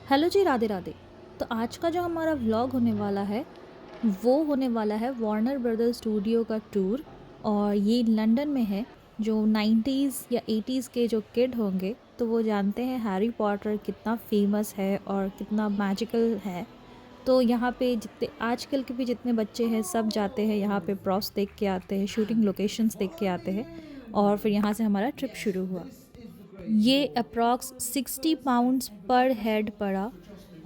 Hello जी, राधे राधे। तो आज का जो हमारा व्लॉग होने वाला है वो होने वाला है वार्नर ब्रदर्स स्टूडियो का टूर। और ये लंदन में है। जो 90s या 80s के जो किड होंगे तो वो जानते हैं हैरी पॉटर कितना फेमस है और कितना मैजिकल है। तो यहाँ पे जितने आजकल के भी जितने बच्चे हैं सब जाते हैं यहाँ पे, प्रॉप्स देख के आते हैं, शूटिंग लोकेशंस देख के आते हैं। और फिर यहाँ से हमारा ट्रिप शुरू हुआ। ये अप्रॉक्स 60 पाउंड्स पर हेड पड़ा।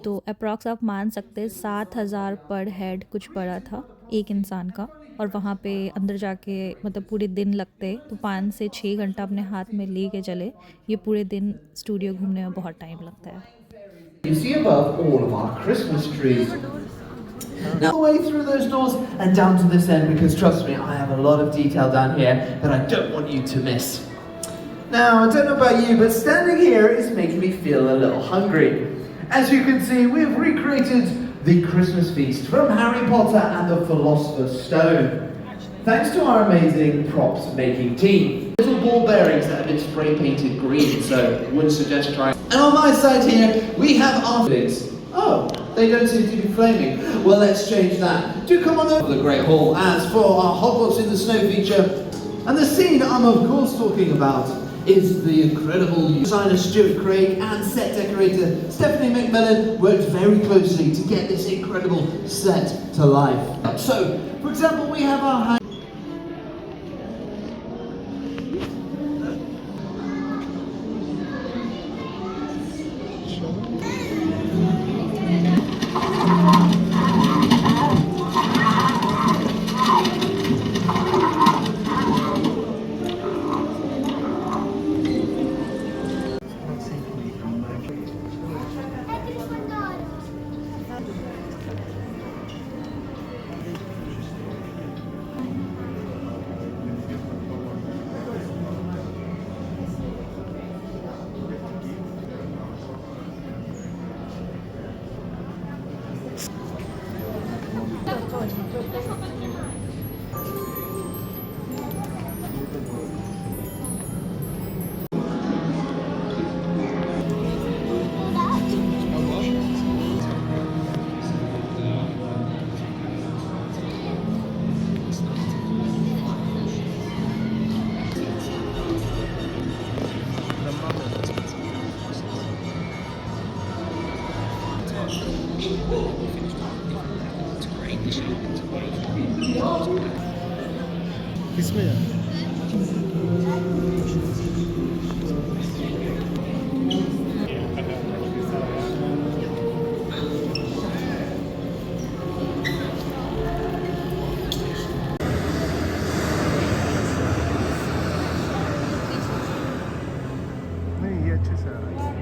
तो अप्रॉक्स आप मान सकते हैं 7,000 पर हेड कुछ पड़ा था एक इंसान का। और वहाँ पे अंदर जाके मतलब पूरे दिन लगते, तो 5 से 6 घंटा अपने हाथ में ले के चले। ये पूरे दिन स्टूडियो घूमने में बहुत टाइम लगता है। You see above all of our Christmas trees. Now, all the way through those doors and down to this end, because trust me, I have a lot of detail down here that I don't want you to miss. Now, I don't know about you, but standing here is making me feel a little hungry. As you can see, we've recreated the Christmas feast from Harry Potter and the Philosopher's Stone. Thanks to our amazing props making team. Little ball bearings that have been spray painted green, so wouldn't suggest trying. And on my side here, we have our figs. Oh, they don't seem to be flaming. Well, let's change that. Do come on over to the Great Hall. As for our Hogwarts in the Snow feature, and the scene I'm of course talking about is the incredible designer Stuart Craig and set decorator Stephanie McMillan worked very closely to get this incredible set to life. So, for example, we have our किसमें है? नहीं, ये अच्छे से आ रहा है।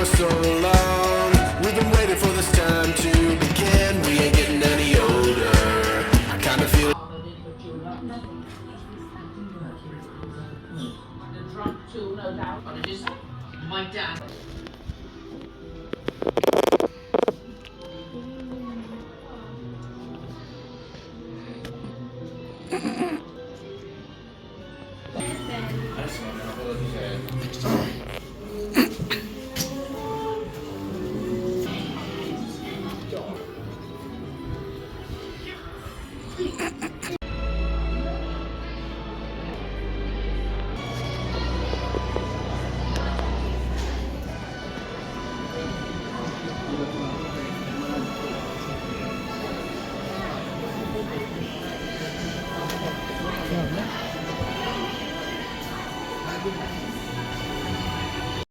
for so long. We've been waiting for this time to begin. We ain't getting any older. I kinda feel My dad. क्या हो गया?